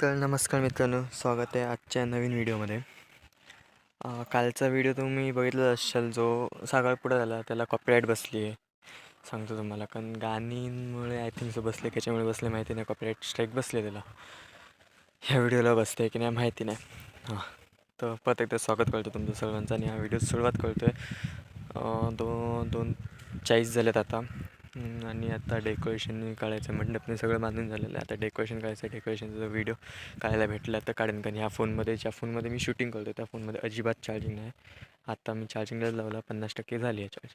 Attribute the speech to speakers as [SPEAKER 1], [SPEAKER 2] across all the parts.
[SPEAKER 1] तर नमस्कार मित्रांनो, स्वागत आहे आजच्या नवीन व्हिडिओमध्ये. कालचा व्हिडिओ तुम्ही बघितला असाल, जो साखरपुडा झाला त्याला कॉपीराईट बसली आहे. सांगतो तुम्हाला, कारण गाणींमुळे आय थिंक सो बसले, त्याच्यामुळे बसले माहिती नाही, कॉपीराईट स्ट्राईक बसले त्याला. ह्या व्हिडिओला बसते की नाही माहिती नाही. तर परत एकदा स्वागत करतो तुमचं सर्वांचं आणि हा व्हिडिओ सुरुवात करतो आहे. 2:40 झालेत आता. आणि आता डेकोरेशन काढायचं, मंडपने सगळं बांधून झालेलं आहे. आता डेकोरेशन करायचं. डेकोरेशनचा जर काढायला भेटला तर काढेन, कारण ह्या ज्या फोनमध्ये मी शूटिंग करतो त्या फोनमध्ये अजिबात चार्जिंग नाही. आता मी चार्जिंगला लावला, 50% झाली आहे चार्ज.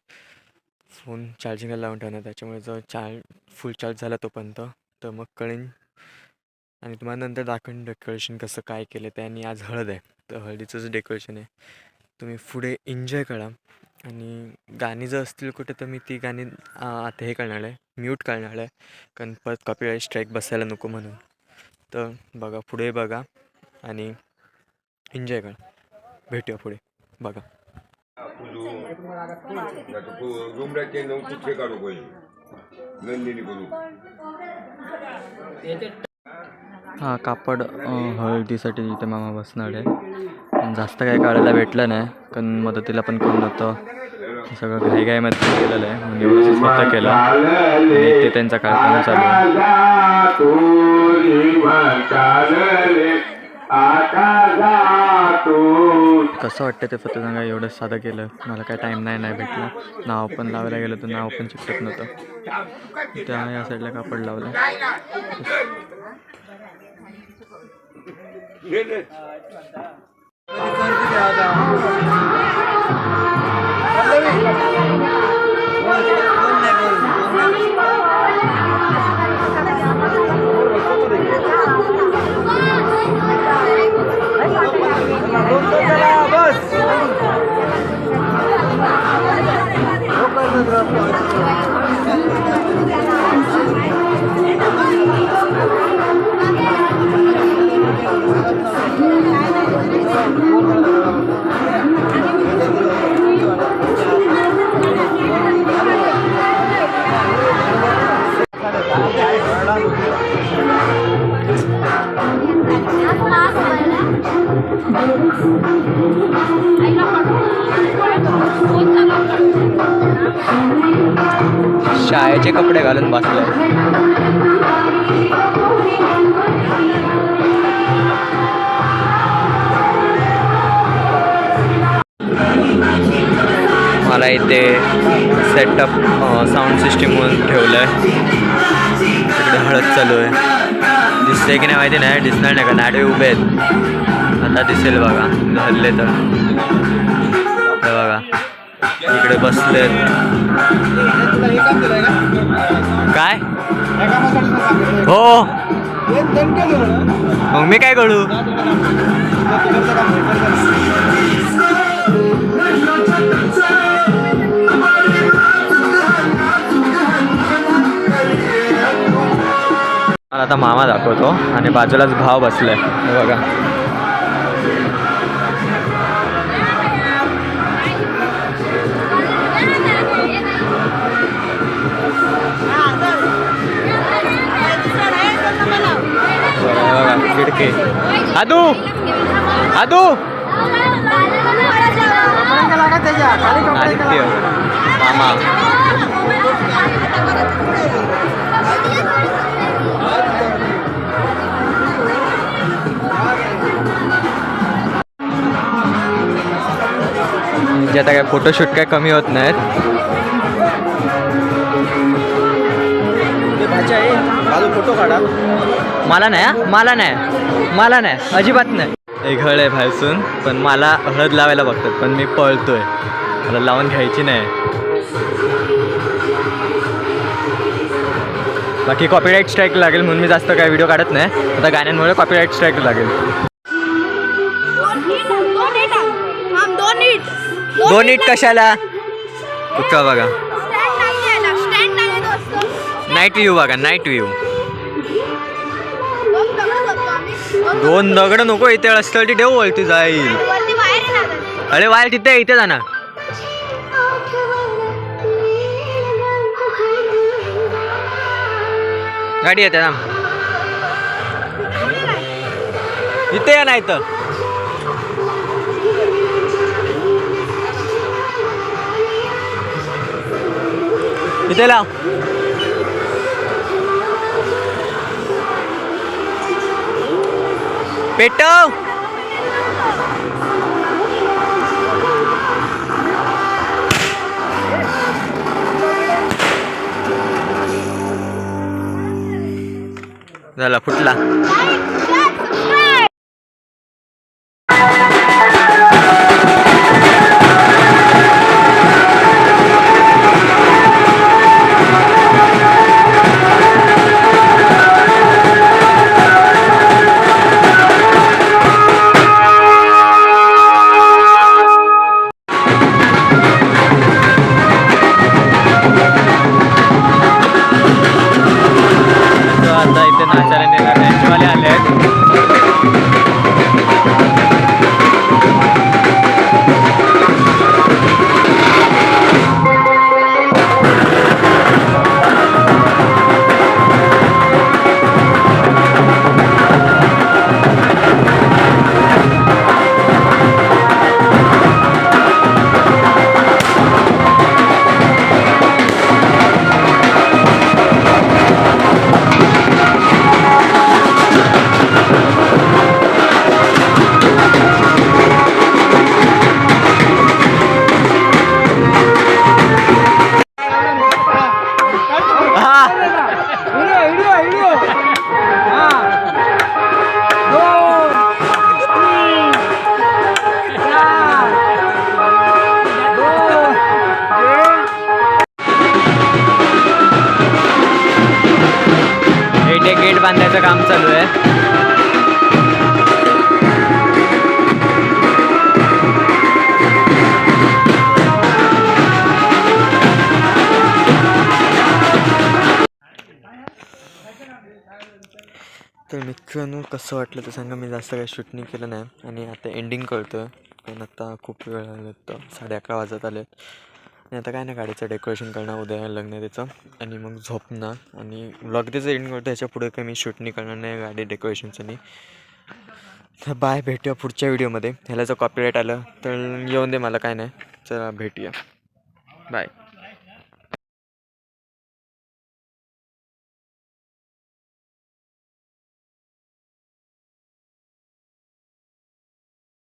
[SPEAKER 1] फोन चार्जिंगला लावून ठेवणार, त्याच्यामुळे जर फुल चार्ज झाला तोपर्यंत तर मग कळेन. आणि तुम्हाला नंतर दाखवेन डेकोरेशन कसं काय केलं ते. आणि आज हळद आहे, तर हळदीचंच डेकोरेशन आहे. तुम्ही पुढे एन्जॉय करा. आणि गाणी जर असतील कुठे तर मी ती गाणी आता हे करणार आहे, म्यूट करणार आहे, कारण परत कॉपीराईट स्ट्राईक बसायला नको म्हणून. तर बघा, पुढे बघा आणि एन्जॉय करा. भेटूया पुढे, बघा. हा कापड हळदीसाठी इथे मामा बसणार आहे. जास्त काही काढायला भेटलं नाही, कारण मदतीला पण कोण नव्हतं. सगळं घाईघाईमध्ये केलेलं आहे, म्हणजे एवढं स्वतः केलं. आणि ते त्यांचा कार्यक्रम चालू आहे. कसं वाटतं ते फक्त सांगा. एवढं साधं केलं, मला काय टाईम नाही भेटला. नाव पण लावायला गेलं तर नाव पण चिकटत नव्हतं. त्या या साईडला कापड लावलं. शाळेचे कपडे घालून बसले. मला इथे सेटअप साऊंड सिस्टीम म्हणून ठेवलं आहे. तिकडे हळद चालू आहे. दिसते की नाही माहिती नाही, दिसणार नाही का, नाडे उभे आहेत. आता दिसेल बघा, हल्ले तर बघा इकडे बसलेत. काय हो, मग मी काय करू. मला आता मामा दाखवतो आणि बाजूलाच भाव बसलाय बघा. खिडकी आदू आदू आदित्य मामा. म्हणजे आता काय फोटोशूट काय कमी होत नाहीत. फोटो काढा. मला नाही अजिबात नाही. एक हळ आहे बाहेरसून, पण मला हळद लावायला बघतात, पण मी पळतोय, मला लावून घ्यायची नाही. बाकी कॉपीराईट स्ट्राईक लागेल म्हणून मी जास्त काय व्हिडिओ काढत नाही. आता गाण्यांमुळे कॉपीराईट स्ट्राईक लागेल. 2 ईट कशाला कुठं बघा. नाईट व्ह्यू बघा, नाईट व्ह्यू. 2 दगड नको, इथे असतं ठेव, वळती जाईल. अरे वायर तिथे, इथे जाणार. गाडी येते ना. इथे या नाही तर इथे लाव. पेटव. झाला फुटला. आता इथे नाचायला नेणार त्यांचेवाले आले आहेत. गेट बांधायचं काम चालू आहे. तर मित्रांनो कसं वाटलं तर सांगा. मी जास्त काही शूट नाही केलं नाही आणि आता एंडिंग करतो कारण आता खूप वेळ लागत 11:30 वाजत आले आणि आता काय नाही गाडीचं डेकोरेशन करणं उद्या लग्न त्याचं आणि मग झोपणार आणि व्लॉग त्याचं एंडिंग करतो. ह्याच्या पुढे काही मी शूट नाही करणार नाही गाडी डेकोरेशनचं नाही. तर बाय, भेटूया पुढच्या व्हिडिओमध्ये. ह्याला जर कॉपीराईट आलं तर येऊन दे मला, काय नाही. चला भेटूया, बाय.